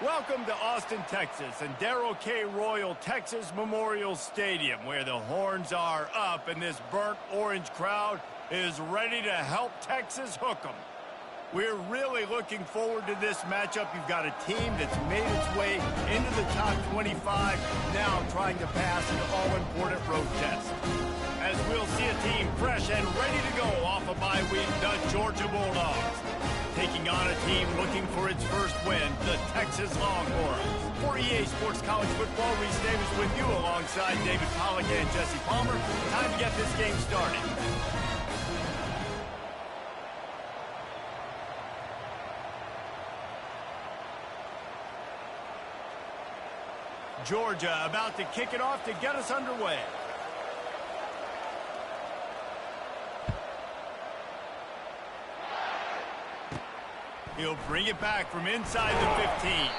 Welcome to Austin, Texas, and Darrell K. Royal Texas Memorial Stadium, where the horns are up and this burnt orange crowd is ready to help Texas hook 'em. We're really looking forward to this matchup. You've got a team that's made its way into the top 25, now trying to pass an all-important road test. As we'll see a team fresh and ready to go off a bye week, the Georgia Bulldogs. Taking on a team looking for its first win, the Texas Longhorns. For EA Sports College Football, Reese Davis with you alongside David Pollack and Jesse Palmer. Time to get this game started. Georgia about to kick it off to get us underway. He'll bring it back from inside the 15.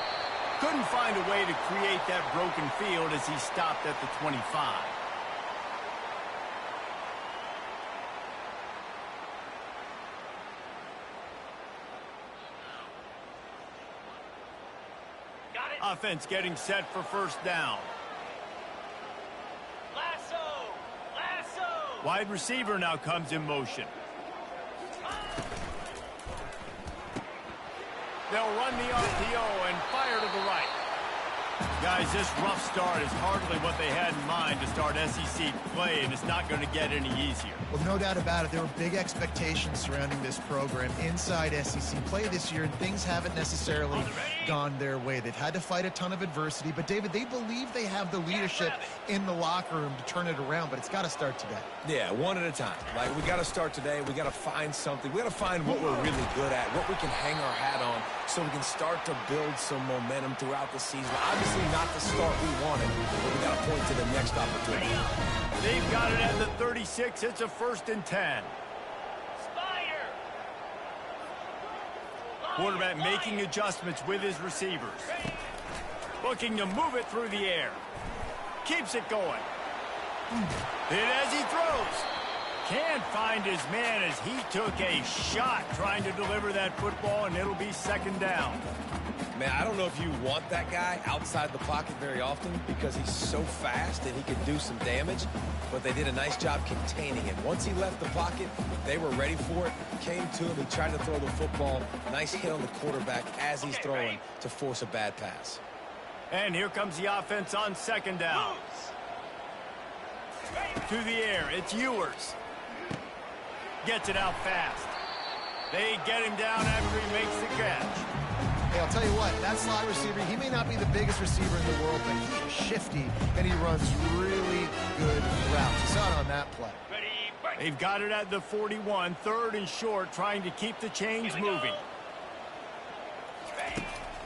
Couldn't find a way to create that broken field as he stopped at the 25. Offense getting set for first down. Lasso! Wide receiver now comes in motion. They'll run the RPO and fire to the right. Guys, this rough start is hardly what they had in mind to start SEC play, and it's not going to get any easier. Well, no doubt about it. There were big expectations surrounding this program inside SEC play this year, and things haven't necessarily gone their way. They've had to fight a ton of adversity, but, David, they believe they have the leadership in the locker room to turn it around, but it's got to start today. Yeah, one at a time. Like, we got to start today. We got to find something. We got to find what we're really good at, what we can hang our hat on, so we can start to build some momentum throughout the season. Obviously not the start we wanted, but we got to point to the next opportunity. They've got it at the 36. It's a 1st and 10. Quarterback making adjustments with his receivers. Looking to move it through the air. Keeps it going. Hit as he throws. Can't find his man as he took a shot trying to deliver that football, and it'll be 2nd down. Man, I don't know if you want that guy outside the pocket very often because he's so fast and he can do some damage, but they did a nice job containing him. Once he left the pocket, they were ready for it, came to him, he tried to throw the football. Nice hit on the quarterback as he's throwing to force a bad pass. And here comes the offense on 2nd down. To the air, it's Ewers. Gets it out fast. They get him down after he makes the catch. Hey, I'll tell you what, that slot receiver, he may not be the biggest receiver in the world, but he is shifty, and he runs really good routes. You saw it on that play. They've got it at the 41, 3rd and short, trying to keep the chains moving.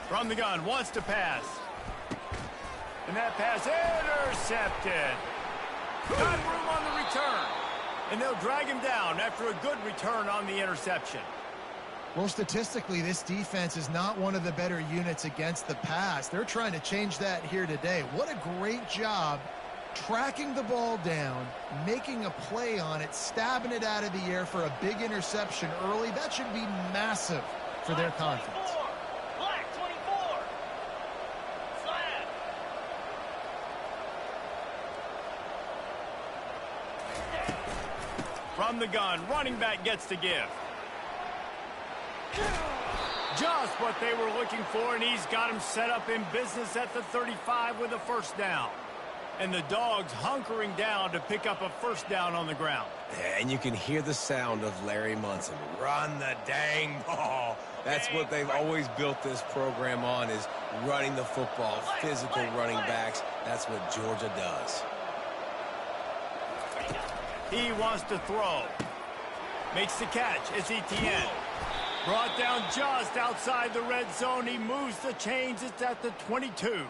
From the gun, wants to pass. And that pass intercepted. Got room on the return. And they'll drag him down after a good return on the interception. Well, statistically, this defense is not one of the better units against the pass. They're trying to change that here today. What a great job tracking the ball down, making a play on it, stabbing it out of the air for a big interception early. That should be massive for their confidence. Black 24. Flat. From the gun, running back gets the give. Just what they were looking for, and he's got him set up in business at the 35 with a 1st down. And the Dogs hunkering down to pick up a 1st down on the ground. And you can hear the sound of Larry Munson. Run the dang ball. That's what they've always built this program on, is running the football, physical running backs. That's what Georgia does. He wants to throw. Makes the catch. It's Etienne. Brought down just outside the red zone. He moves the chains. It's at the 22.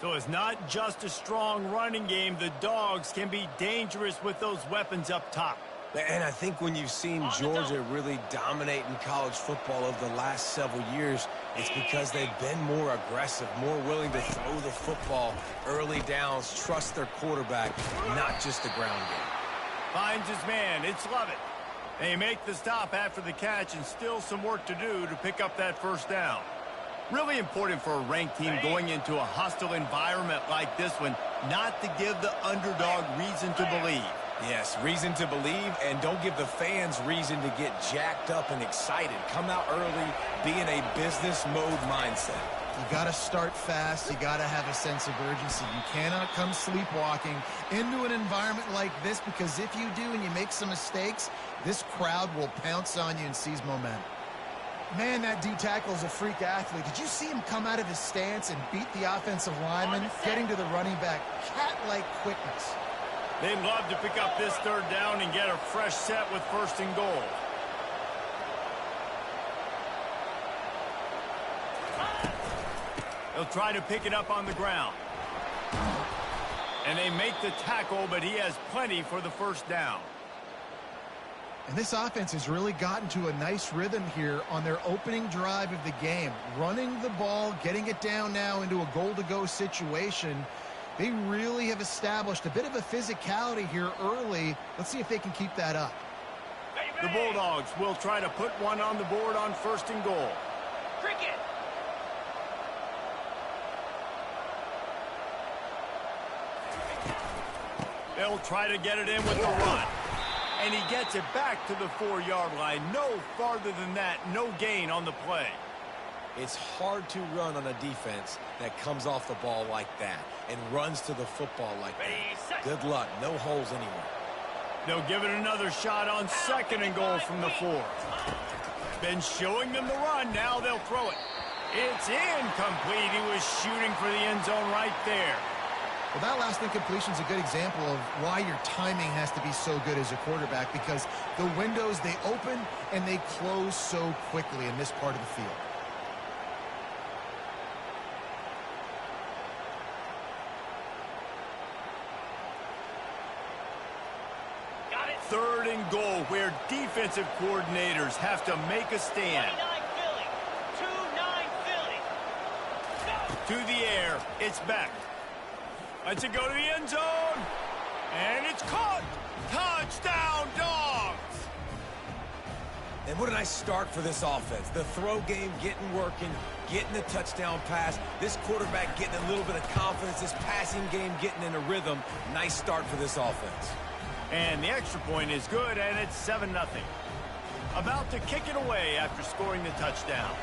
So it's not just a strong running game. The Dogs can be dangerous with those weapons up top. And I think when you've seen Georgia really dominate in college football over the last several years, it's because they've been more aggressive, more willing to throw the football, early downs, trust their quarterback, not just the ground game. Finds his man. It's Lovett. They make the stop after the catch, and still some work to do to pick up that 1st down. Really important for a ranked team going into a hostile environment like this one, not to give the underdog reason to believe. Yes, reason to believe, and don't give the fans reason to get jacked up and excited. Come out early, be in a business mode mindset. You got to start fast. You got to have a sense of urgency. You cannot come sleepwalking into an environment like this, because if you do and you make some mistakes, this crowd will pounce on you and seize momentum. Man, that D-tackle is a freak athlete. Did you see him come out of his stance and beat the offensive lineman, getting to the running back? Cat-like quickness. They'd love to pick up this third down and get a fresh set with 1st and goal. They'll try to pick it up on the ground. And they make the tackle, but he has plenty for the 1st down. And this offense has really gotten to a nice rhythm here on their opening drive of the game. Running the ball, getting it down now into a goal-to-go situation. They really have established a bit of a physicality here early. Let's see if they can keep that up. The Bulldogs will try to put one on the board on 1st and goal. Cricket. They'll try to get it in with the run. And he gets it back to the 4-yard line. No farther than that, no gain on the play. It's hard to run on a defense that comes off the ball like that and runs to the football like that. Good luck. No holes anywhere. They'll give it another shot on 2nd and goal from the 4th. Been showing them the run. Now they'll throw it. It's incomplete. He was shooting for the end zone right there. Well, that last incompletion is a good example of why your timing has to be so good as a quarterback, because the windows, they open and they close so quickly in this part of the field. Got it. 3rd and goal, where defensive coordinators have to make a stand. 29 Philly. 2-9 Philly. To the air, it's back. Lets it go to the end zone. And it's caught. Touchdown, Dogs. And what a nice start for this offense. The throw game working, getting the touchdown pass. This quarterback getting a little bit of confidence. This passing game getting in a rhythm. Nice start for this offense. And the extra point is good, and it's 7-0. About to kick it away after scoring the touchdown.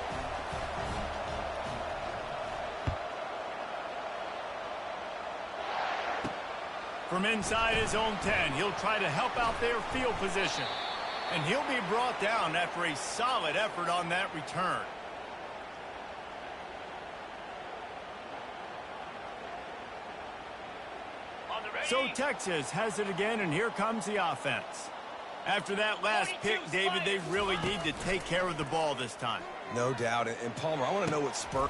From inside his own 10, he'll try to help out their field position. And he'll be brought down after a solid effort on that return. So Texas has it again, and here comes the offense. After that last pick, David, they really need to take care of the ball this time. No doubt. And Palmer, I want to know what spurt.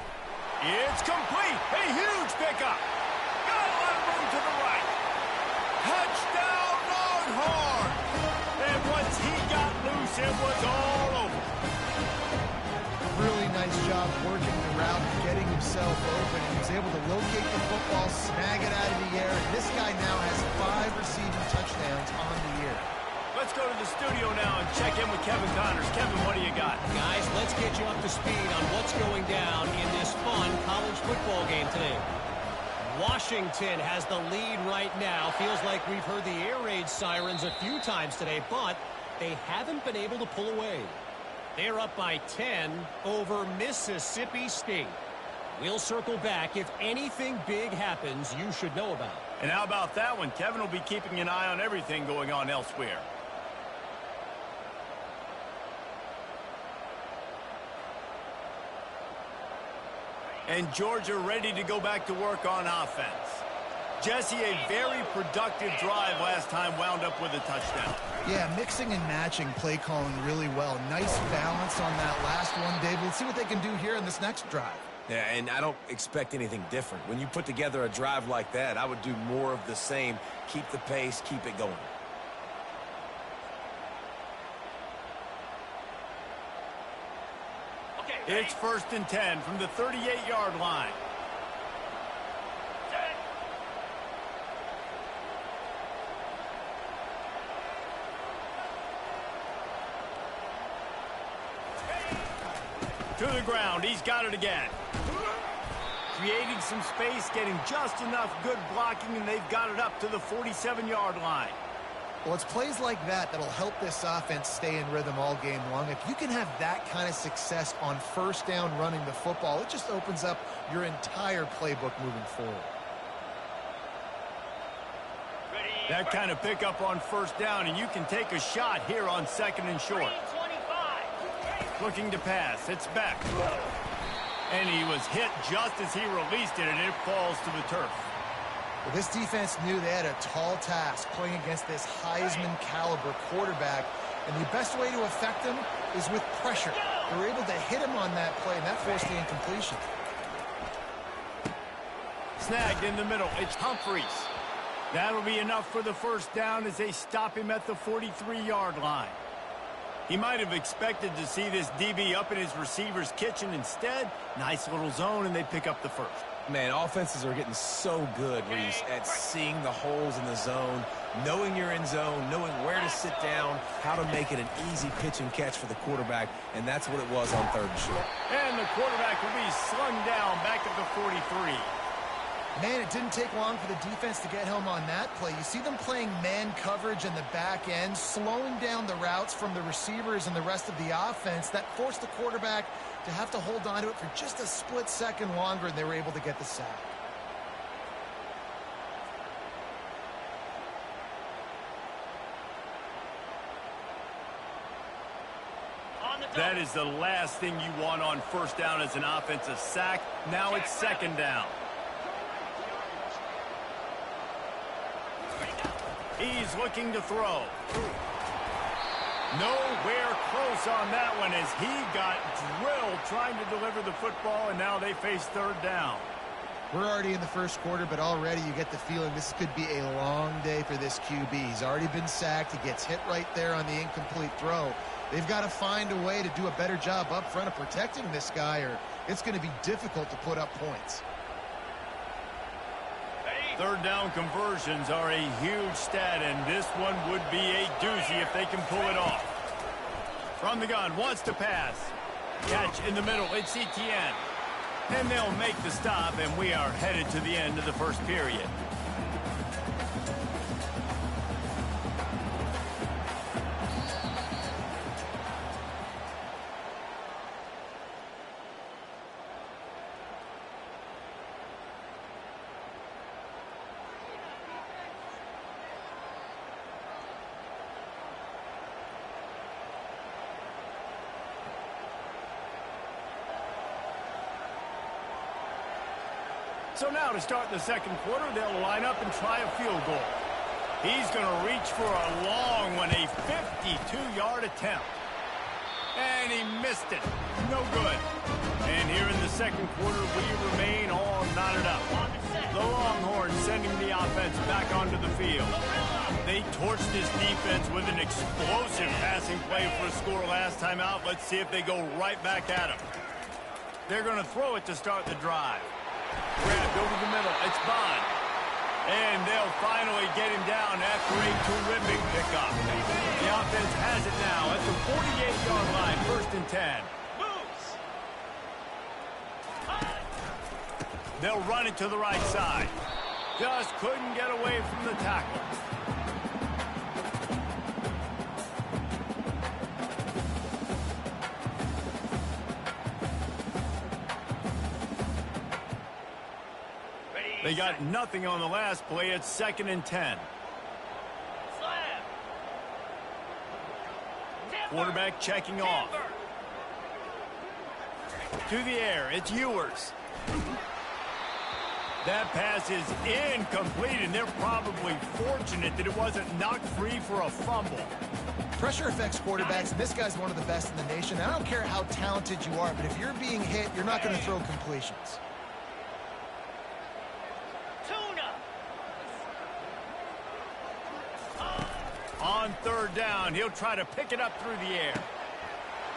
It's complete. A huge pickup. Got a lot of room to the right. Touchdown, Longhorn. And once he got loose, it was all over. Really nice job working the route, getting himself open. He was able to locate the football, snag it out of the air. And this guy now has 5 receiving touchdowns on the year. Let's go to the studio now and check in with Kevin Connors. Kevin, what do you got? Guys, let's get you up to speed on what's going down in this fun college football game today. Washington has the lead right now. Feels like we've heard the air raid sirens a few times today, but they haven't been able to pull away. They're up by 10 over Mississippi State. We'll circle back. If anything big happens, you should know about it. And how about that one? Kevin will be keeping an eye on everything going on elsewhere. And Georgia ready to go back to work on offense. Jesse, a very productive drive last time, wound up with a touchdown. Yeah, mixing and matching play calling really well. Nice balance on that last one, Dave. Let's see what they can do here in this next drive. Yeah, and I don't expect anything different. When you put together a drive like that, I would do more of the same. Keep the pace, keep it going. It's 1st and 10 from the 38-yard line. To the ground. He's got it again. creating some space, getting just enough good blocking, and they've got it up to the 47-yard line. Well, it's plays like that that'll help this offense stay in rhythm all game long. If you can have that kind of success on first down running the football, it just opens up your entire playbook moving forward. That kind of pickup on first down, and you can take a shot here on 2nd and short. Looking to pass. It's back. And he was hit just as he released it, and it falls to the turf. Well, this defense knew they had a tall task playing against this Heisman-caliber quarterback, and the best way to affect him is with pressure. They were able to hit him on that play, and that forced the incompletion. Snagged in the middle. It's Humphreys. That'll be enough for the first down as they stop him at the 43-yard line. He might have expected to see this DB up in his receiver's kitchen. Instead, nice little zone, and they pick up the first. Man, offenses are getting so good at seeing the holes in the zone, knowing you're in zone, knowing where to sit down, how to make it an easy pitch and catch for the quarterback, and that's what it was on 3rd and short. And the quarterback will be slung down back at the 43. Man, it didn't take long for the defense to get home on that play. You see them playing man coverage in the back end, slowing down the routes from the receivers and the rest of the offense. That forced the quarterback to have to hold on to it for just a split second longer, and they were able to get the sack. That is the last thing you want on first down as an offensive sack. Now it's 2nd down. He's looking to throw. Nowhere close on that one as he got drilled trying to deliver the football, and now they face 3rd down. We're already in the first quarter, but already you get the feeling this could be a long day for this QB. He's already been sacked. He gets hit right there on the incomplete throw. They've got to find a way to do a better job up front of protecting this guy, or it's going to be difficult to put up points. 3rd down conversions are a huge stat, and this one would be a doozy if they can pull it off. From the gun, wants to pass. Catch in the middle, it's Etienne. And they'll make the stop, and we are headed to the end of the first period. So now to start the second quarter, they'll line up and try a field goal. He's going to reach for a long one, a 52-yard attempt. And he missed it. No good. And here in the second quarter, we remain all knotted up. The Longhorns sending the offense back onto the field. They torched this defense with an explosive passing play for a score last time out. Let's see if they go right back at him. They're going to throw it to start the drive. Grabbed over the middle. It's Bond. And they'll finally get him down after a terrific pickup. The offense has it now at the 48-yard line, 1st and 10. They'll run it to the right side. Just couldn't get away from the tackle. They got nothing on the last play. It's 2nd and 10. Quarterback checking off. To the air. It's Ewers. That pass is incomplete, and they're probably fortunate that it wasn't knocked free for a fumble. Pressure affects quarterbacks, and this guy's one of the best in the nation. I don't care how talented you are, but if you're being hit, you're not going to throw completions. On 3rd down, he'll try to pick it up through the air.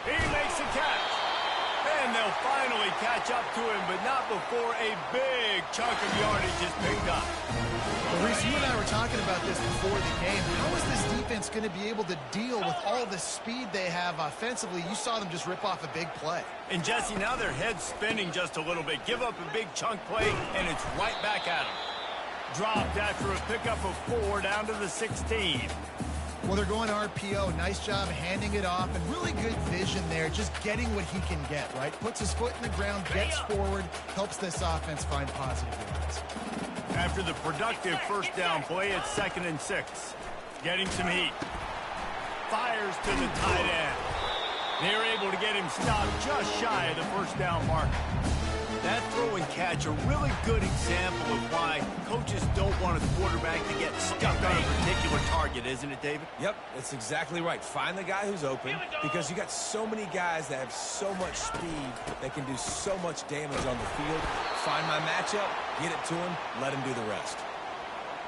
He makes a catch. And they'll finally catch up to him, but not before a big chunk of yardage is picked up. Well, Reese, you and I were talking about this before the game. How is this defense going to be able to deal with all the speed they have offensively? You saw them just rip off a big play. And, Jesse, now their head's spinning just a little bit. Give up a big chunk play, and it's right back at them. Dropped after a pickup of 4 down to the 16. Well, they're going RPO. Nice job handing it off, and really good vision there, just getting what he can get, right? Puts his foot in the ground, gets forward, helps this offense find positive yards. After the productive first down play, it's 2nd and 6. Getting some heat. Fires to the tight end. They're able to get him stopped just shy of the first down mark. That throw and catch a really good example of why coaches don't want a quarterback to get stuck on a particular target, isn't it, David? Yep, that's exactly right. Find the guy who's open, because you got so many guys that have so much speed that can do so much damage on the field. Find my matchup, get it to him, let him do the rest.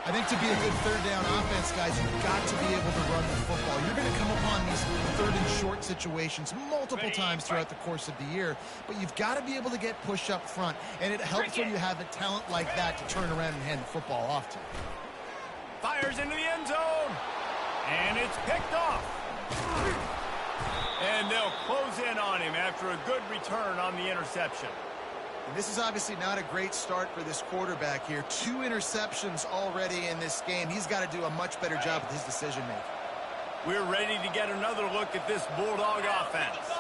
I think to be a good third down offense, guys, you've got to be able to run the football. You're going to come upon these 3rd and short situations multiple times throughout the course of the year, but you've got to be able to get push up front, and it helps when you have a talent like that to turn around and hand the football off to. Fires into the end zone, and it's picked off. And they'll close in on him after a good return on the interception. And this is obviously not a great start for this quarterback here. 2 interceptions already in this game. He's got to do a much better job with his decision-making. We're ready to get another look at this Bulldog offense.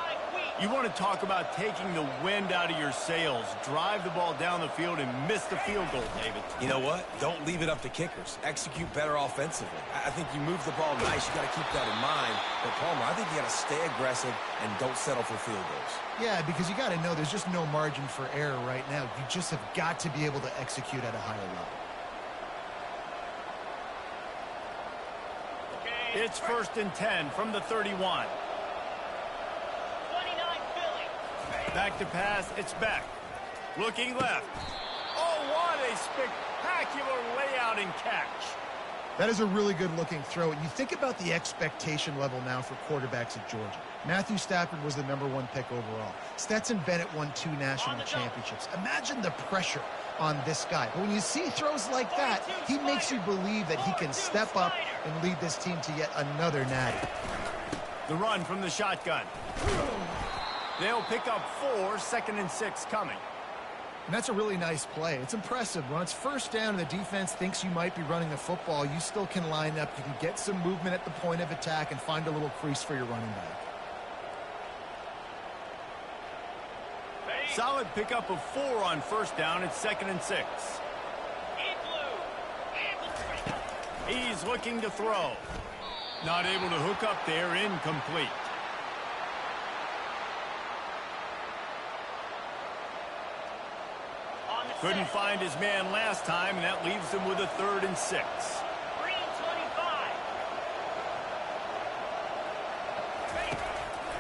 You want to talk about taking the wind out of your sails. Drive the ball down the field and miss the field goal, David. You know what? Don't leave it up to kickers. Execute better offensively. I think you move the ball nice. You got to keep that in mind. But, Palmer, I think you got to stay aggressive and don't settle for field goals. Yeah, because you got to know there's just no margin for error right now. You just have got to be able to execute at a higher level. It's 1st and 10 from the 31. Back to pass, it's back. Looking left. Oh, what a spectacular layout and catch. That is a really good-looking throw. And you think about the expectation level now for quarterbacks at Georgia. Matthew Stafford was the #1 pick overall. Stetson Bennett won 2 national championships. Imagine the pressure on this guy. But when you see throws like that, he makes you believe that he can step up and lead this team to yet another natty. The run from the shotgun. They'll pick up 4, 2nd and 6 coming. And that's a really nice play. It's impressive. When it's first down and the defense thinks you might be running the football, you still can line up. You can get some movement at the point of attack and find a little crease for your running back. Solid pickup of 4 on first down. It's 2nd and 6. He's looking to throw. Not able to hook up there. Incomplete. Couldn't find his man last time, and that leaves him with a 3rd and 6.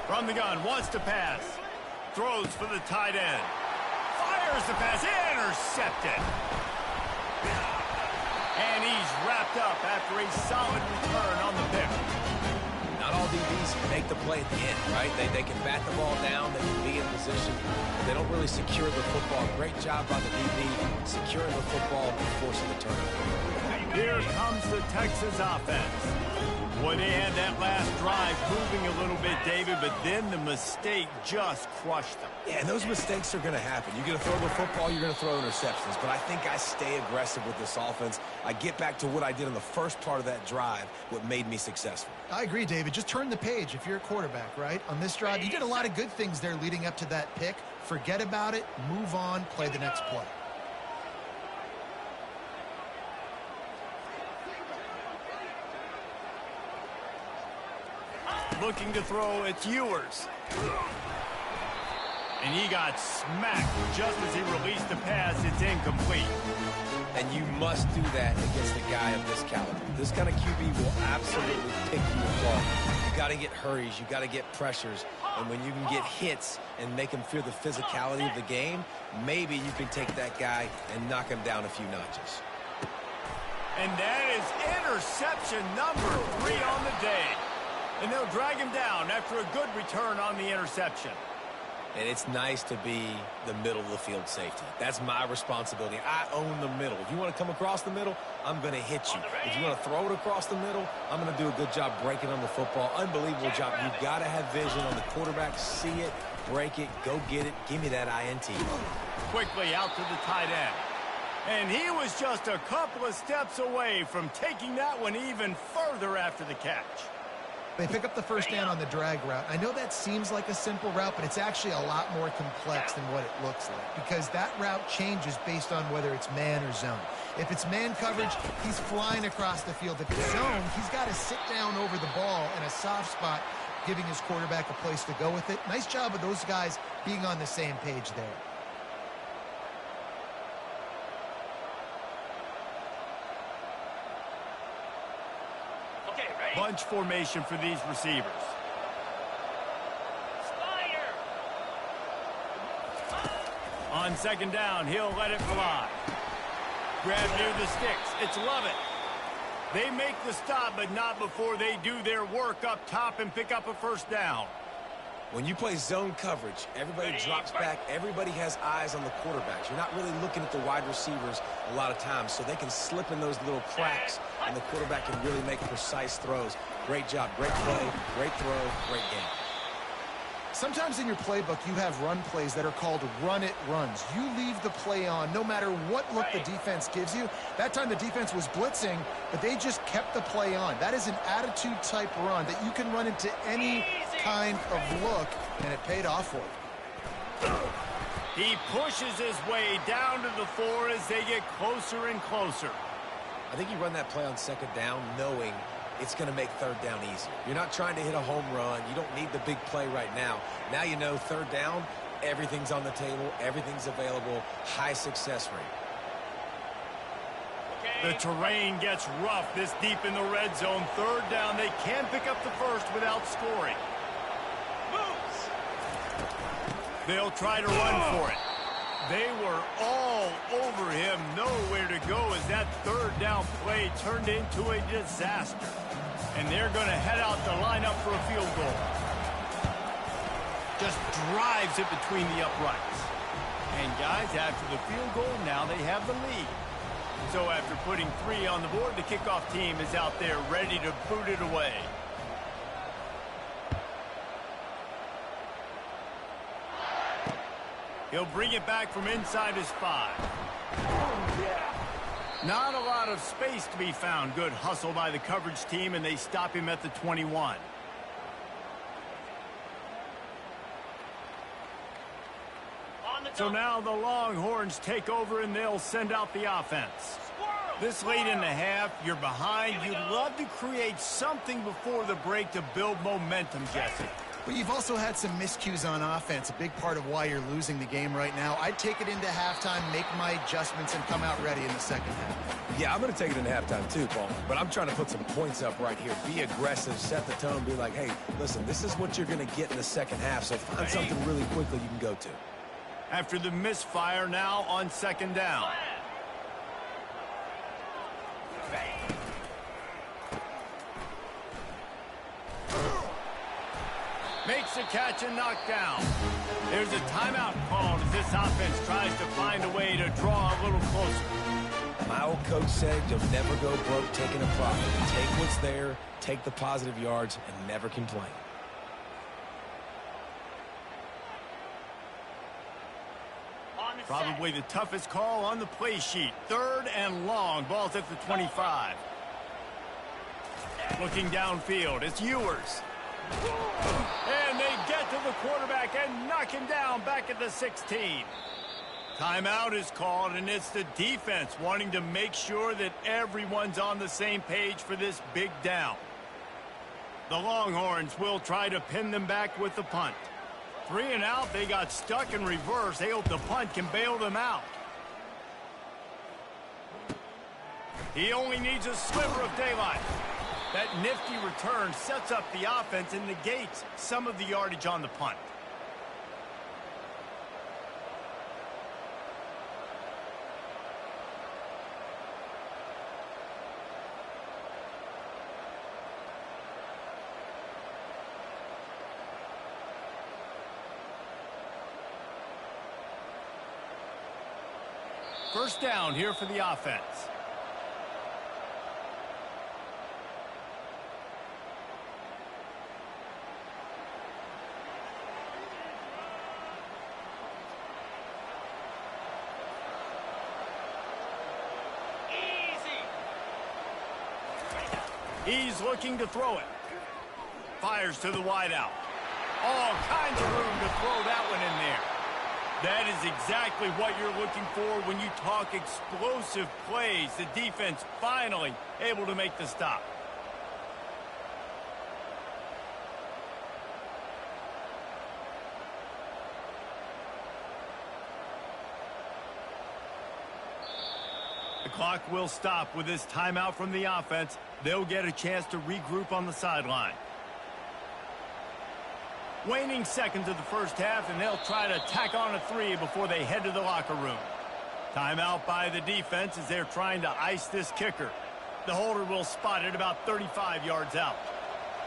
From the gun, wants to pass. Throws for the tight end. Fires the pass. Intercepted. And he's wrapped up after a solid return on the pick. Not all DBs can make the play at the end, right? They can bat the ball down, they can be in position, but they don't really secure the football. Great job by the DB securing the football and forcing the turnover. Here comes the Texas offense. Boy, they had that last drive moving a little bit, David, but then the mistake just crushed them. Yeah, and those mistakes are going to happen. You're going to throw the football, you're going to throw interceptions, but I think I stay aggressive with this offense. I get back to what I did in the first part of that drive, what made me successful. I agree, David. Just turn the page if you're a quarterback, right? On this drive, you did a lot of good things there leading up to that pick. Forget about it, move on, play the next play. Looking to throw, it's Ewers. And he got smacked just as he released the pass. It's incomplete. And you must do that against a guy of this caliber. This kind of QB will absolutely pick you apart. You got to get hurries. You got to get pressures. And when you can get hits and make him feel the physicality of the game, maybe you can take that guy and knock him down a few notches. And that is interception number 3 on the day. And they'll drag him down after a good return on the interception. And it's nice to be the middle of the field safety. That's my responsibility. I own the middle. If you want to come across the middle, I'm going to hit you. If you want to throw it across the middle, I'm going to do a good job breaking on the football. Unbelievable job. You've got to have vision on the quarterback. See it, break it, go get it. Give me that INT. Quickly out to the tight end. And he was just a couple of steps away from taking that one even further after the catch. They pick up the first down on the drag route. I know that seems like a simple route, but it's actually a lot more complex than what it looks like because that route changes based on whether it's man or zone. If it's man coverage, he's flying across the field. If it's zone, he's got to sit down over the ball in a soft spot, giving his quarterback a place to go with it. Nice job of those guys being on the same page there. Bunch formation for these receivers. Spider. On second down, he'll let it fly. Grab near the sticks. It's Lovett. They make the stop, but not before they do their work up top and pick up a first down. When you play zone coverage, everybody drops back. Everybody has eyes on the quarterbacks. You're not really looking at the wide receivers a lot of times, so they can slip in those little cracks, and the quarterback can really make precise throws. Great job, great play, great throw, great game. Sometimes in your playbook, you have run plays that are called run-it runs. You leave the play on no matter what look the defense gives you. That time the defense was blitzing, but they just kept the play on. That is an attitude-type run that you can run into any kind of look, and it paid off for him. He pushes his way down to the 4 as they get closer and closer. I think you run that play on second down knowing it's going to make third down easier. You're not trying to hit a home run. You don't need the big play right now. Now you know third down, everything's on the table, everything's available, high success rate. The terrain gets rough this deep in the red zone. Third down, they can pick up the first without scoring. Moves. They'll try to run for it. They were all over him, nowhere to go as that third down play turned into a disaster. And they're going to head out to line up for a field goal. Just drives it between the uprights. And guys, after the field goal, now they have the lead. So after putting 3 on the board, the kickoff team is out there ready to boot it away. He'll bring it back from inside his 5. Not a lot of space to be found. Good hustle by the coverage team, and they stop him at the 21. So now the Longhorns take over, and they'll send out the offense. This late in the half, you're behind. You'd love to create something before the break to build momentum, Jesse. But you've also had some miscues on offense, a big part of why you're losing the game right now. I'd take it into halftime, make my adjustments, and come out ready in the second half. Yeah, I'm going to take it into halftime too, Paul. But I'm trying to put some points up right here. Be aggressive, set the tone, be like, hey, listen, this is what you're going to get in the second half, so find something really quickly you can go to. After the misfire, now on second down. Makes the catch and knocked down. There's a timeout called as this offense tries to find a way to draw a little closer. My old coach said you'll never go broke taking a profit. Take what's there, take the positive yards, and never complain. Probably the toughest call on the play sheet. Third and long. Ball's at the 25. Looking downfield, it's Ewers. And they get to the quarterback and knock him down back at the 16. Timeout is called, and it's the defense wanting to make sure that everyone's on the same page for this big down. The Longhorns will try to pin them back with the punt. 3 and out, they got stuck in reverse. They hope the punt can bail them out. He only needs a sliver of daylight. That nifty return sets up the offense and negates some of the yardage on the punt. First down here for the offense. He's looking to throw it. Fires to the wideout. All kinds of room to throw that one in there. That is exactly what you're looking for when you talk explosive plays. The defense finally able to make the stop. The clock will stop with this timeout from the offense. They'll get a chance to regroup on the sideline. Waning seconds of the first half, and they'll try to tack on a 3 before they head to the locker room. Timeout by the defense as they're trying to ice this kicker. The holder will spot it about 35 yards out.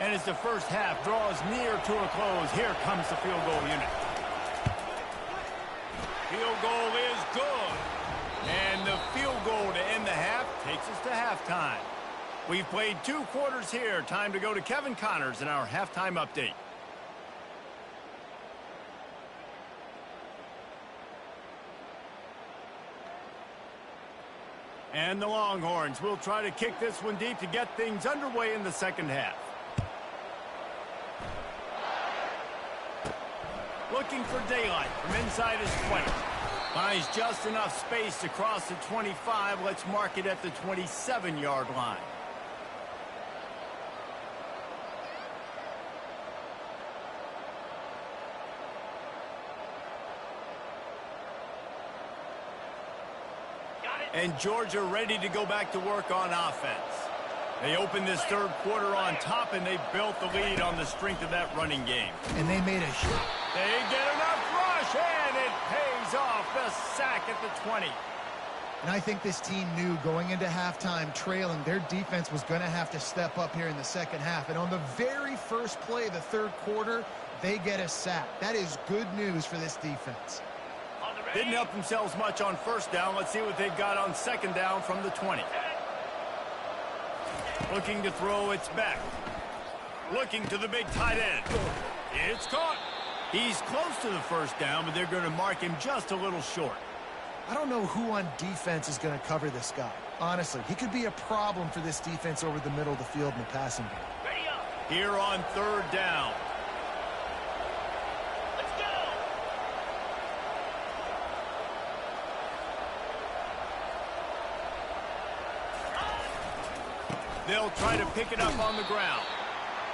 And as the first half draws near to a close, here comes the field goal unit. Field goal is good. And the field goal to end the half takes us to halftime. We've played 2 quarters here. Time to go to Kevin Connors in our halftime update. And the Longhorns will try to kick this one deep to get things underway in the second half. Looking for daylight from inside his 20. Finds just enough space to cross the 25. Let's mark it at the 27-yard line. And Georgia ready to go back to work on offense. They opened this third quarter on top, and they built the lead on the strength of that running game. And they made a shot. They get enough rush, and it pays off. The sack at the 20. And I think this team knew going into halftime trailing, their defense was going to have to step up here in the second half. And on the very first play of the third quarter, they get a sack. That is good news for this defense. Didn't help themselves much on first down. Let's see what they've got on second down from the 20. Looking to throw, it's back. Looking to the big tight end. It's caught. He's close to the first down, but they're going to mark him just a little short. I don't know who on defense is going to cover this guy. Honestly, he could be a problem for this defense over the middle of the field in the passing game. Here on third down. They'll try to pick it up on the ground.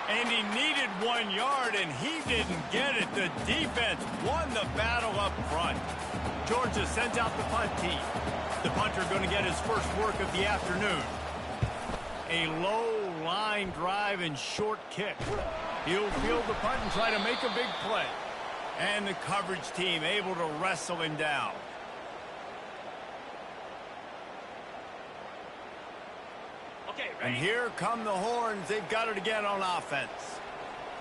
And he needed 1 yard, and he didn't get it. The defense won the battle up front. Georgia sends out the punt team. The punter going to get his first work of the afternoon. A low line drive and short kick. He'll field the punt and try to make a big play. And the coverage team able to wrestle him down. And here come the Horns. They've got it again on offense.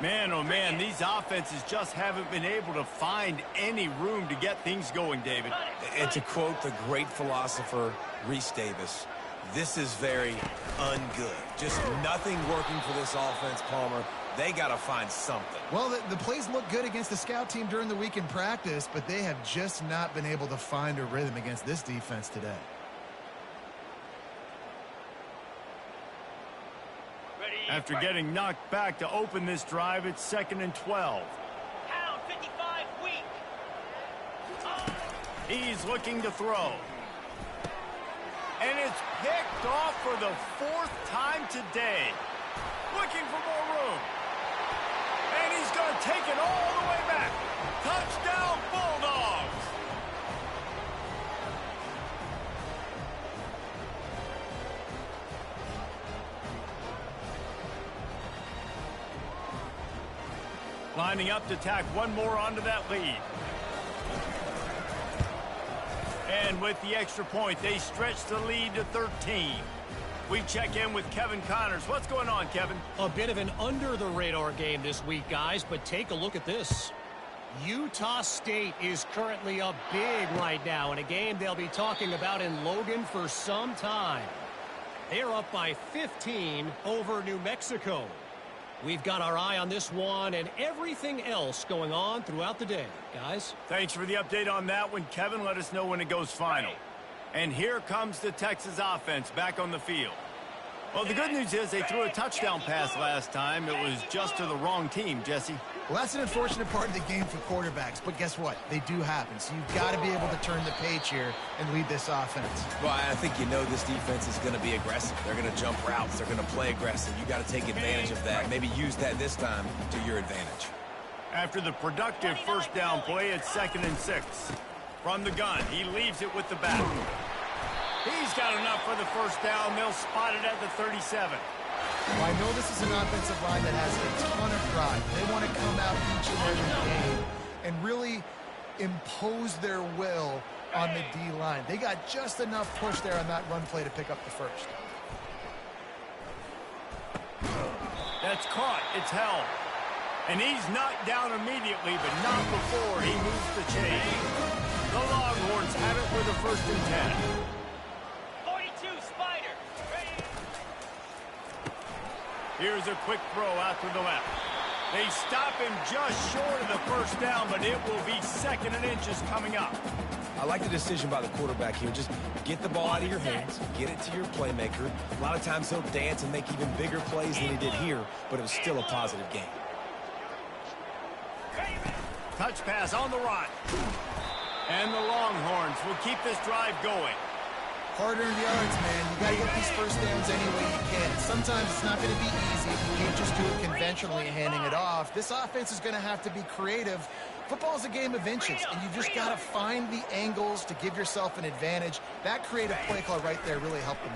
Man, oh man, these offenses just haven't been able to find any room to get things going, David. And to quote the great philosopher Reese Davis, this is very ungood. Just nothing working for this offense, Palmer. They got to find something. Well, the plays look good against the scout team during the week in practice, but they have just not been able to find a rhythm against this defense today. After getting knocked back to open this drive, it's 2nd and 12. Pound 55 weak. He's looking to throw. And it's picked off for the 4th time today. Looking for more room. And he's going to take it all the way back. Touchdown, Bulldogs! Lining up to tack one more onto that lead. And with the extra point, they stretch the lead to 13. We check in with Kevin Connors. What's going on, Kevin? A bit of an under-the-radar game this week, guys, but take a look at this. Utah State is currently up big right now in a game they'll be talking about in Logan for some time. They're up by 15 over New Mexico. We've got our eye on this one and everything else going on throughout the day. Guys? Thanks for the update on that one, Kevin. Let us know when it goes final. And here comes the Texas offense back on the field. Well, the good news is they threw a touchdown pass last time. It was just to the wrong team, Jesse. Well, that's an unfortunate part of the game for quarterbacks, but guess what? They do happen, so you've got to be able to turn the page here and lead this offense. Well, I think you know this defense is going to be aggressive. They're going to jump routes. They're going to play aggressive. You got to take advantage of that. Maybe use that this time to your advantage. After the productive first down play, it's 2nd and 6. From the gun, he leaves it with the back. He's got enough for the first down. They'll spot it at the 37. Well, I know this is an offensive line that has a ton of pride. They want to come out each and every game and really impose their will on the D-line. They got just enough push there on that run play to pick up the first. That's caught. It's held. And he's knocked down immediately, but not before he moves the chain. The Longhorns have it with a 1st and 10. 42 Spider. Ready. Here's a quick throw out to the left. They stop him just short of the first down, but it will be 2nd and inches coming up. I like the decision by the quarterback here. Just get the ball out of your hands, get it to your playmaker. A lot of times he'll dance and make even bigger plays than he did here, but it was still a positive game. Touch pass on the run. And the Longhorns will keep this drive going. Hard-earned yards, man. You got to get these first downs any way you can. Sometimes it's not going to be easy. You can't just do it conventionally handing it off. This offense is going to have to be creative. Football is a game of inches, and you just got to find the angles to give yourself an advantage. That creative play call right there really helped them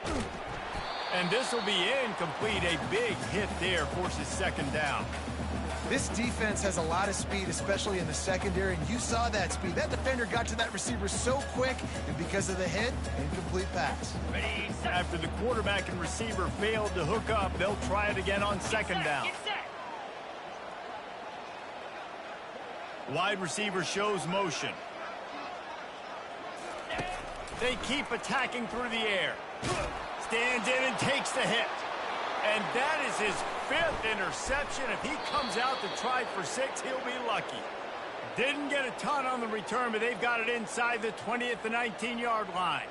out. And this will be incomplete. A big hit there forces 2nd down. This defense has a lot of speed, especially in the secondary, and you saw that speed. That defender got to that receiver so quick, and because of the hit, incomplete pass. After the quarterback and receiver failed to hook up, they'll try it again on 2nd down. Wide receiver shows motion. They keep attacking through the air. Stands in and takes the hit. And that is his 5th interception. If he comes out to try for 6, he'll be lucky. Didn't get a ton on the return, but they've got it inside the 20 at the 19-yard line.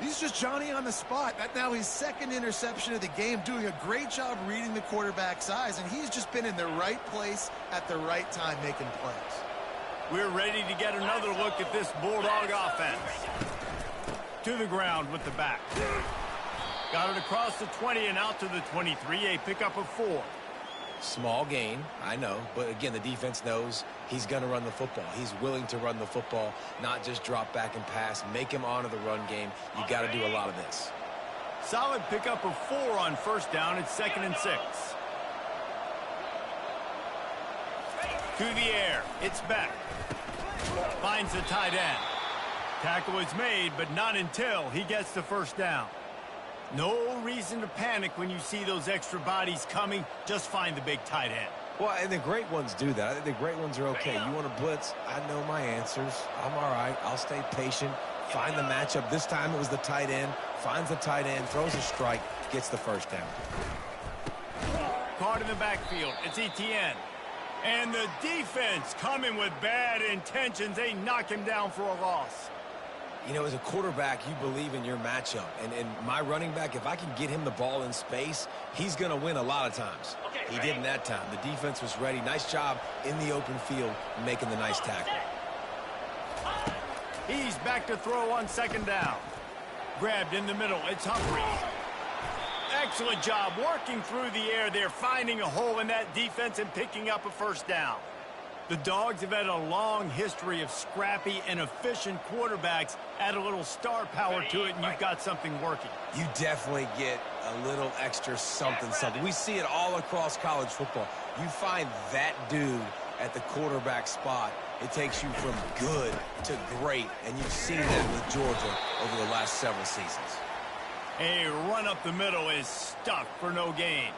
He's just Johnny on the spot. That now his 2nd interception of the game, doing a great job reading the quarterback's eyes, and he's just been in the right place at the right time making plays. We're ready to get another look at this Bulldog offense. To the ground with the back. Got it across the 20 and out to the 23, a pickup of 4. Small gain, I know, but again, the defense knows he's going to run the football. He's willing to run the football, not just drop back and pass, make him honor the run game. You got to do a lot of this. Solid pickup of 4 on 1st down. It's 2nd and 6. To the air. It's back. Finds the tight end. Tackle is made, but not until he gets the 1st down. No reason to panic when you see those extra bodies coming. Just find the big tight end. Well, and the great ones do that. I think the great ones are okay. You want to blitz? I know my answers. I'm all right. I'll stay patient. Find the matchup. This time it was the tight end. Finds the tight end, throws a strike, gets the 1st down. Caught in the backfield. It's Etienne. And the defense coming with bad intentions. They knock him down for a loss. You know, as a quarterback, you believe in your matchup. And my running back, if I can get him the ball in space, he's going to win a lot of times. He did in that time. The defense was ready. Nice job in the open field making the nice tackle. He's back to throw on 2nd down. Grabbed in the middle. It's Humphrey. Excellent job working through the air there, finding a hole in that defense and picking up a 1st down. The Dogs have had a long history of scrappy and efficient quarterbacks. Add a little star power to it, and you've got something working. You definitely get a little extra something. We see it all across college football. You find that dude at the quarterback spot, it takes you from good to great, and you've seen that with Georgia over the last several seasons. A run up the middle is stuffed for no gain.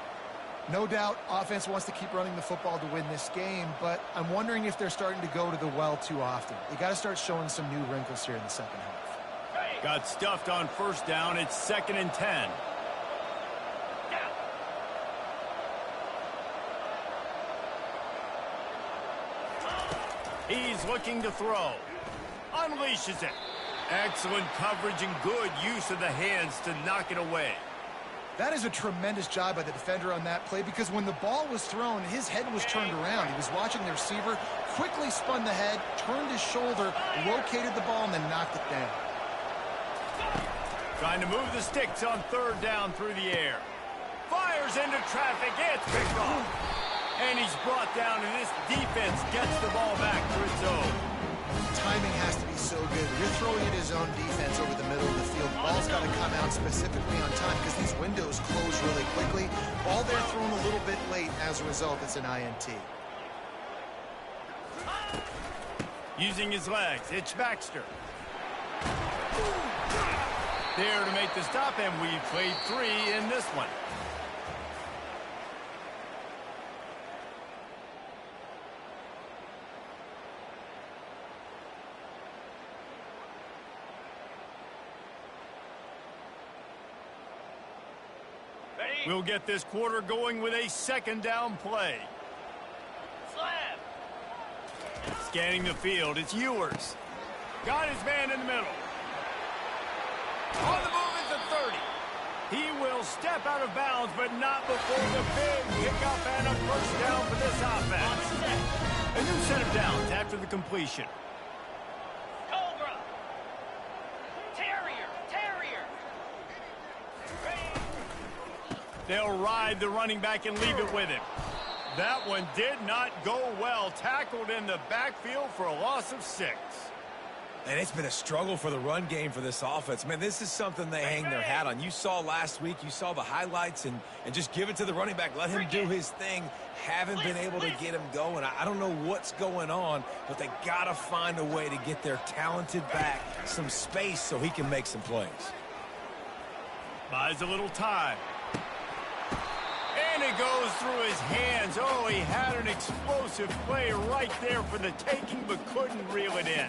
No doubt offense wants to keep running the football to win this game, but I'm wondering if they're starting to go to the well too often. You got to start showing some new wrinkles here in the second half. Got stuffed on first down. It's 2nd and 10. He's looking to throw. Unleashes it. Excellent coverage and good use of the hands to knock it away. That is a tremendous job by the defender on that play, because when the ball was thrown, his head was turned around. He was watching the receiver, quickly spun the head, turned his shoulder, located the ball, and then knocked it down. Trying to move the sticks on 3rd down through the air. Fires into traffic. It's picked off. And he's brought down, and this defense gets the ball back to its own. Timing has to be so good. You're throwing it his own defense over the middle of the field. Ball's got to come out specifically on time because these windows close really quickly. Ball there thrown a little bit late. As a result, it's an INT. Using his legs, it's Baxter. There to make the stop, and we played 3 in this one. We'll get this quarter going with a 2nd down play. Slam. Scanning the field, it's Ewers. Got his man in the middle. On the move is the 30. He will step out of bounds, but not before the big pickup and a first down for this offense. A new set of downs after the completion. Cobra. Terrier. They'll ride the running back and leave it with him. That one did not go well. Tackled in the backfield for a loss of 6. And it's been a struggle for the run game for this offense. Man, this is something they hang their hat on. You saw last week, you saw the highlights, and just give it to the running back. Let him do his thing. Haven't been able to get him going. I don't know what's going on, but they got to find a way to get their talented back some space so he can make some plays. Buys a little time. And it goes through his hands. Oh, he had an explosive play right there for the taking, but couldn't reel it in.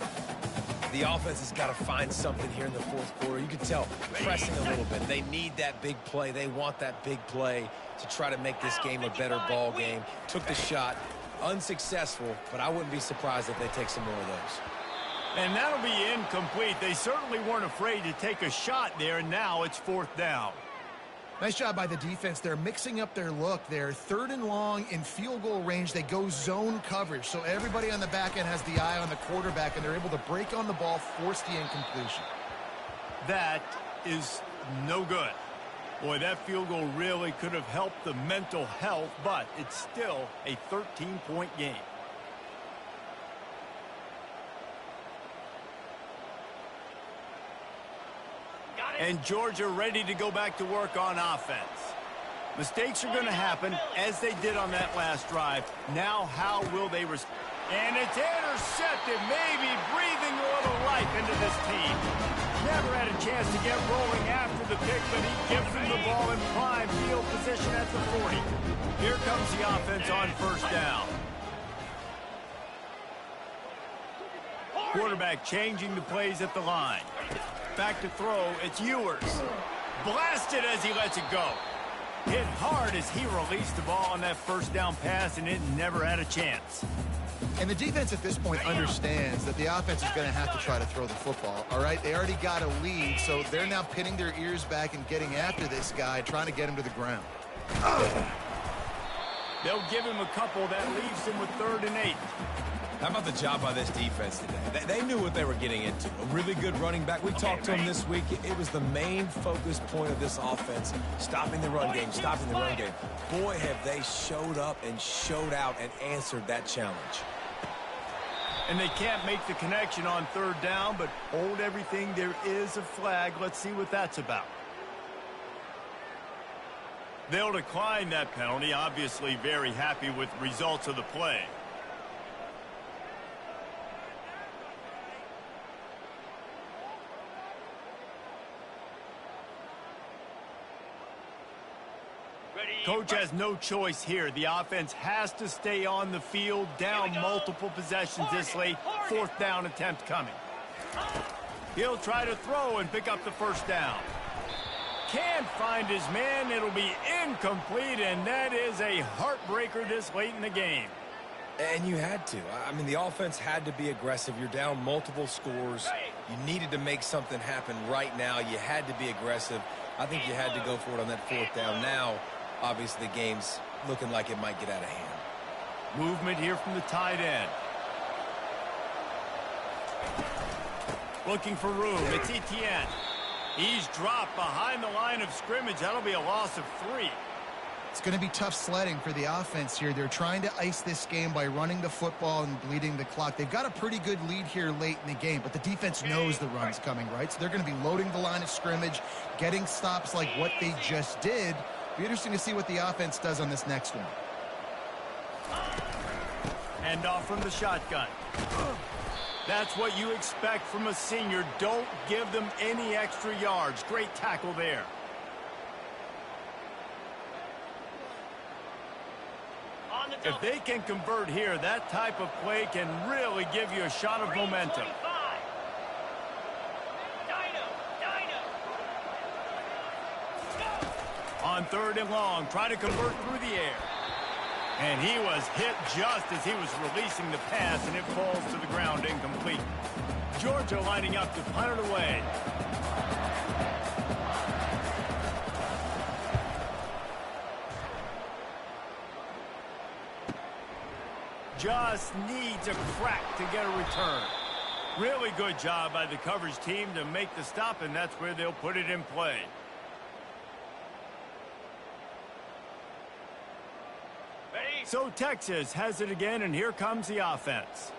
The offense has got to find something here in the 4th quarter. You can tell, pressing a little bit. They need that big play. They want that big play to try to make this game a better ball game. Took the shot, unsuccessful, but I wouldn't be surprised if they take some more of those. And that'll be incomplete. They certainly weren't afraid to take a shot there, and now it's 4th down. Nice job by the defense. They're mixing up their look. They're 3rd and long in field goal range. They go zone coverage, so everybody on the back end has the eye on the quarterback, and they're able to break on the ball, force the incompletion. That is no good. Boy, that field goal really could have helped the mental health, but it's still a 13-point game. And Georgia ready to go back to work on offense. Mistakes are going to happen, as they did on that last drive. Now, how will they respond? And it's intercepted, maybe breathing a little life into this team. Never had a chance to get rolling after the pick, but he gives them the ball in prime field position at the 40. Here comes the offense on first down. Quarterback changing the plays at the line. Back to throw, it's Ewers. Blasted as he lets it go. Hit hard as he released the ball on that first down pass, and it never had a chance. And the defense at this point understands that the offense is going to have to try to throw the football, all right? They already got a lead, so they're now pinning their ears back and getting after this guy, trying to get him to the ground. They'll give him a couple. That leaves him with 3rd and 8. How about the job by this defense today? They knew what they were getting into. A really good running back. We talked to him this week. It was the main focus point of this offense, stopping the run game, stopping the run game. Boy, have they showed up and showed out and answered that challenge. And they can't make the connection on 3rd down, but hold everything. There is a flag. Let's see what that's about. They'll decline that penalty. Obviously very happy with results of the play. Coach has no choice here. The offense has to stay on the field, down multiple possessions this late. Fourth down attempt coming. He'll try to throw and pick up the first down. Can't find his man. It'll be incomplete, and that is a heartbreaker this late in the game. And you had to. I mean, the offense had to be aggressive. You're down multiple scores. You needed to make something happen right now. You had to be aggressive. I think you had to go for it on that fourth down. Now, obviously, the game's looking like it might get out of hand. Movement here from the tight end. Looking for room. It's Etienne. He's dropped behind the line of scrimmage. That'll be a loss of 3. It's going to be tough sledding for the offense here. They're trying to ice this game by running the football and bleeding the clock. They've got a pretty good lead here late in the game, but the defense knows the run's coming, right? So they're going to be loading the line of scrimmage, getting stops like what they just did. Be interesting to see what the offense does on this next one. Hand off from the shotgun. That's what you expect from a senior. Don't give them any extra yards. Great tackle there. If they can convert here, that type of play can really give you a shot of momentum. On 3rd and long, try to convert through the air. And he was hit just as he was releasing the pass, and it falls to the ground incomplete. Georgia lining up to punt it away. Just needs a crack to get a return. Really good job by the coverage team to make the stop, and that's where they'll put it in play. So Texas has it again, and here comes the offense.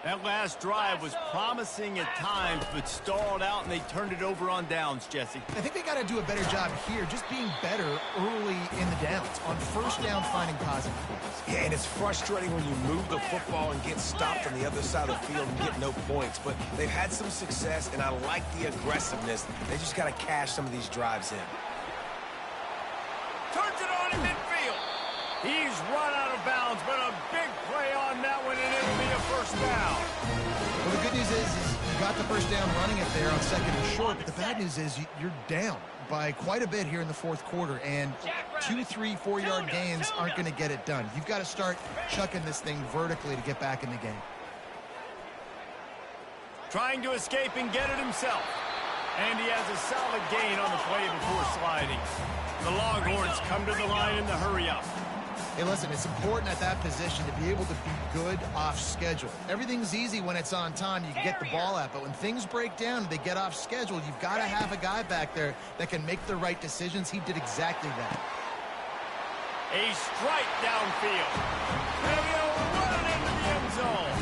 That last drive was promising at times, but stalled out, and they turned it over on downs, Jesse. I think they got to do a better job here, just being better early in the downs. On first down, finding positive points. Yeah, and it's frustrating when you move the football and get stopped on the other side of the field and get no points. But they've had some success, and I like the aggressiveness. They just got to cash some of these drives in. Turns it on in midfield. He's run out of bounds, but a big play on that one, and it'll be a first down. Well, the good news is you got the first down running it there on 2nd and short, but the bad news is you're down by quite a bit here in the 4th quarter, and 2, 3, 4-yard gains aren't going to get it done. You've got to start chucking this thing vertically to get back in the game. Trying to escape and get it himself. And he has a solid gain on the play before sliding. The Longhorns come to the line in the hurry-up. Hey, listen, it's important at that position to be able to be good off schedule. Everything's easy when it's on time. You can get the ball out, but when things break down and they get off schedule, you've got to have a guy back there that can make the right decisions. He did exactly that. A strike downfield. And he'll run it into the end zone.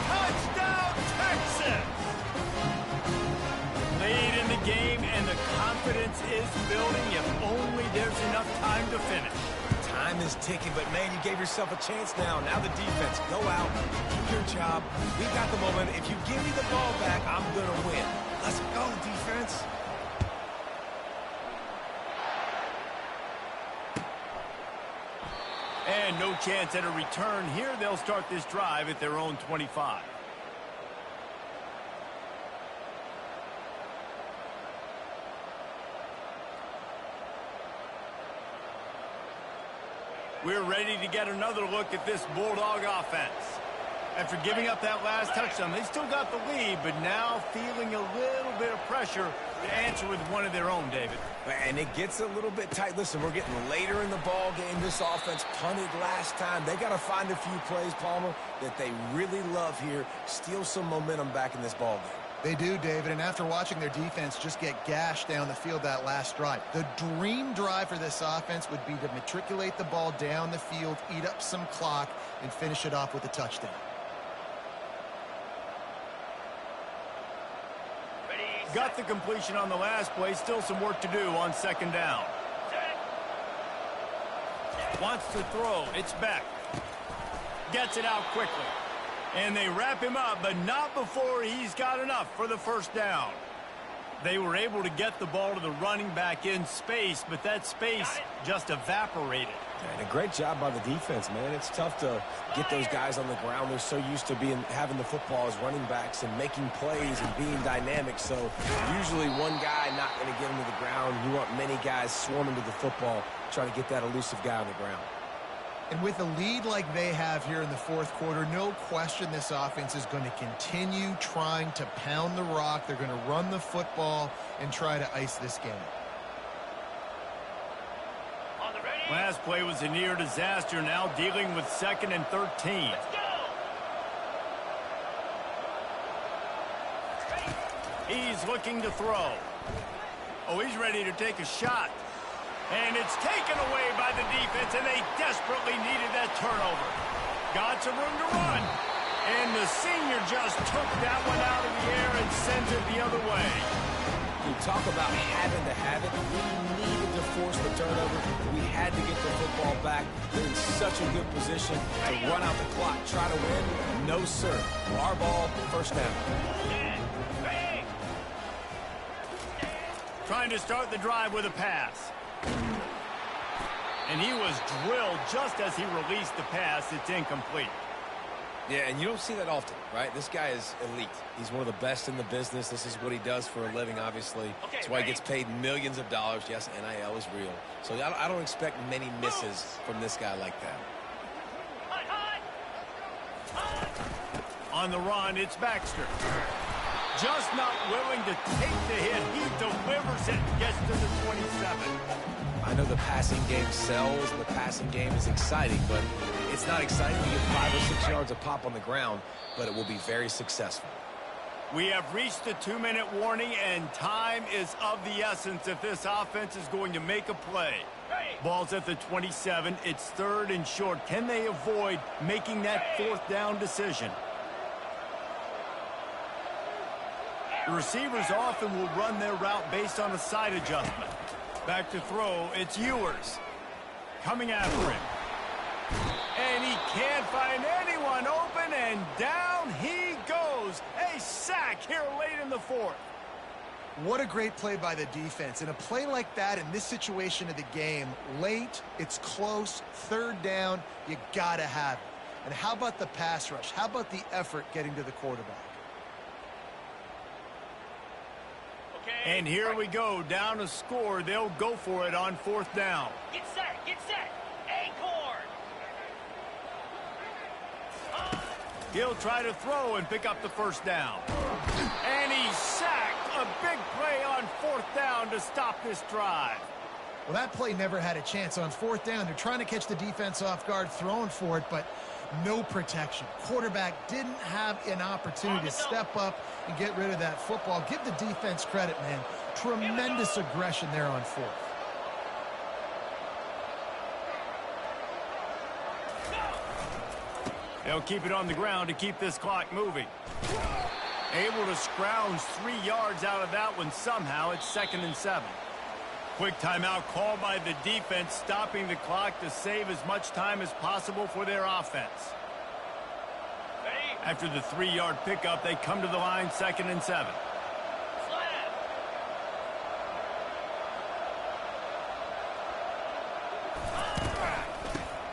Touchdown, Texas! Lead in the game, and the confidence is building if only there's enough time to finish. Time is ticking, but, man, you gave yourself a chance now. Now the defense, go out, do your job. We got the moment. If you give me the ball back, I'm going to win. Let's go, defense. And no chance at a return here. They'll start this drive at their own 25. We're ready to get another look at this Bulldog offense. After giving up that last touchdown, they still got the lead, but now feeling a little bit of pressure to answer with one of their own, David. And it gets a little bit tight. Listen, we're getting later in the ball game. This offense punted last time. They got to find a few plays, Palmer, that they really love here. Steal some momentum back in this ball game. They do, David, and after watching their defense just get gashed down the field that last drive, the dream drive for this offense would be to matriculate the ball down the field, eat up some clock, and finish it off with a touchdown. Got the completion on the last play. Still some work to do on 2nd down. Wants to throw. It's Beck. Gets it out quickly. And they wrap him up, but not before he's got enough for the first down. They were able to get the ball to the running back in space, but that space just evaporated. And a great job by the defense, man. It's tough to get those guys on the ground. They're so used to having the football as running backs and making plays and being dynamic. So usually one guy not going to get them to the ground. You want many guys swarming to the football, trying to get that elusive guy on the ground. And with a lead like they have here in the fourth quarter, no question this offense is going to continue trying to pound the rock. They're going to run the football and try to ice this game. Last play was a near disaster, now dealing with 2nd and 13. Let's go. He's looking to throw. Oh, he's ready to take a shot. And it's taken away by the defense, and they desperately needed that turnover. Got some room to run. And the senior just took that one out of the air and sends it the other way. You talk about having to have it. We needed to force the turnover. We had to get the football back. They're in such a good position to run out the clock, try to win. No, sir. Our ball, first down. Trying to start the drive with a pass. And he was drilled just as he released the pass. It's incomplete. Yeah, and you don't see that often, right? This guy is elite. He's one of the best in the business. This is what he does for a living, obviously. That's why he gets paid millions of dollars. Yes, NIL is real. So I don't expect many misses from this guy like that. On the run, it's Baxter. Just not willing to take the hit. He delivers it, gets to the 27. I know the passing game sells, and the passing game is exciting, but it's not exciting to get 5 or 6 yards a pop on the ground, but it will be very successful. We have reached the 2-minute warning, and time is of the essence if this offense is going to make a play. Ball's at the 27. It's 3rd and short. Can they avoid making that 4th down decision? The receivers often will run their route based on a side adjustment. Back to throw, it's Ewers. Coming after him. And he can't find anyone open, and down he goes. A sack here late in the 4th. What a great play by the defense. And a play like that in this situation of the game, late, it's close, 3rd down, you got to have it. And how about the pass rush? How about the effort getting to the quarterback? And here we go, down a score. They'll go for it on 4th down. Get set, get set. Acorn. He'll try to throw and pick up the 1st down. And he's sacked. A big play on 4th down to stop this drive. Well, that play never had a chance on 4th down. They're trying to catch the defense off guard, throwing for it, but no protection. Quarterback didn't have an opportunity to step up and get rid of that football. Give the defense credit, man. Tremendous aggression there on 4th. They'll keep it on the ground to keep this clock moving. Able to scrounge 3 yards out of that one somehow. It's 2nd and 7. Quick timeout called by the defense, stopping the clock to save as much time as possible for their offense. After the 3-yard pickup, they come to the line, 2nd and 7.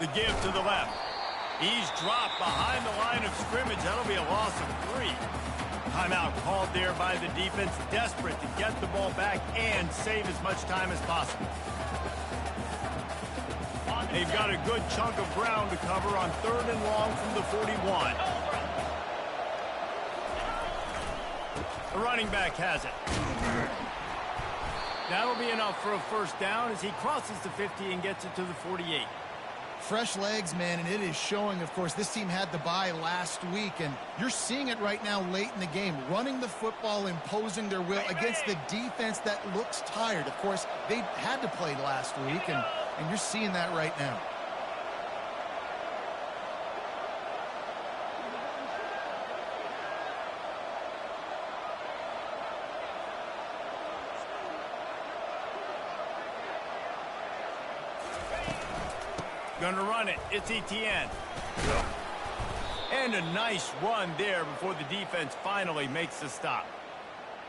The give to the left. He's dropped behind the line of scrimmage. That'll be a loss of 3. Timeout called there by the defense, desperate to get the ball back and save as much time as possible. They've got a good chunk of ground to cover on 3rd and long from the 41. The running back has it. That'll be enough for a 1st down as he crosses the 50 and gets it to the 48. Fresh legs, man, and it is showing. Of course, this team had the bye last week, and you're seeing it right now late in the game. Running the football, imposing their will against the defense that looks tired. Of course, they had to play last week, and you're seeing that right now. Gonna run it. It's Etienne. And a nice run there before the defense finally makes the stop.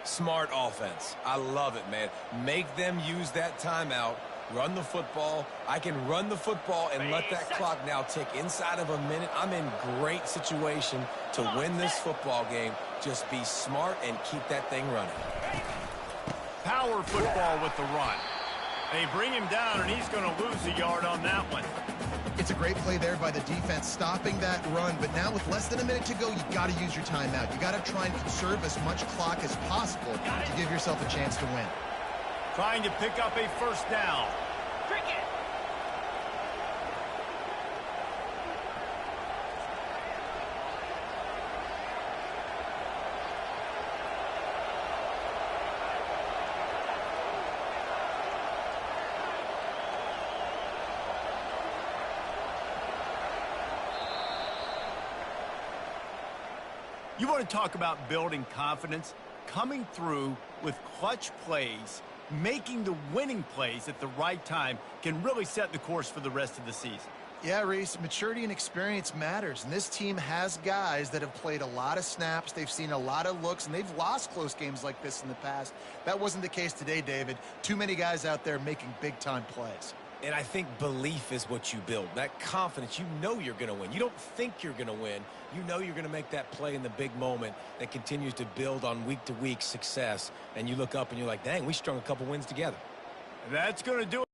Smart offense. I love it, man. Make them use that timeout. Run the football. I can run the football and let that clock now tick inside of a minute. I'm in great situation to win this football game. Just be smart and keep that thing running. Power football with the run. They bring him down, and he's going to lose a yard on that one. It's a great play there by the defense, stopping that run. But now with less than a minute to go, you got to use your timeout. You got to try and conserve as much clock as possible to give yourself a chance to win. Trying to pick up a first down. Cricket. You want to talk about building confidence? Coming through with clutch plays, making the winning plays at the right time can really set the course for the rest of the season. Yeah, Reese, maturity and experience matters, and this team has guys that have played a lot of snaps. They've seen a lot of looks, and they've lost close games like this in the past. That wasn't the case today, David. Too many guys out there making big-time plays. And I think belief is what you build. That confidence, you know you're going to win. You don't think you're going to win. You know you're going to make that play in the big moment that continues to build on week-to-week success. And you look up and you're like, dang, we strung a couple wins together. That's going to do it.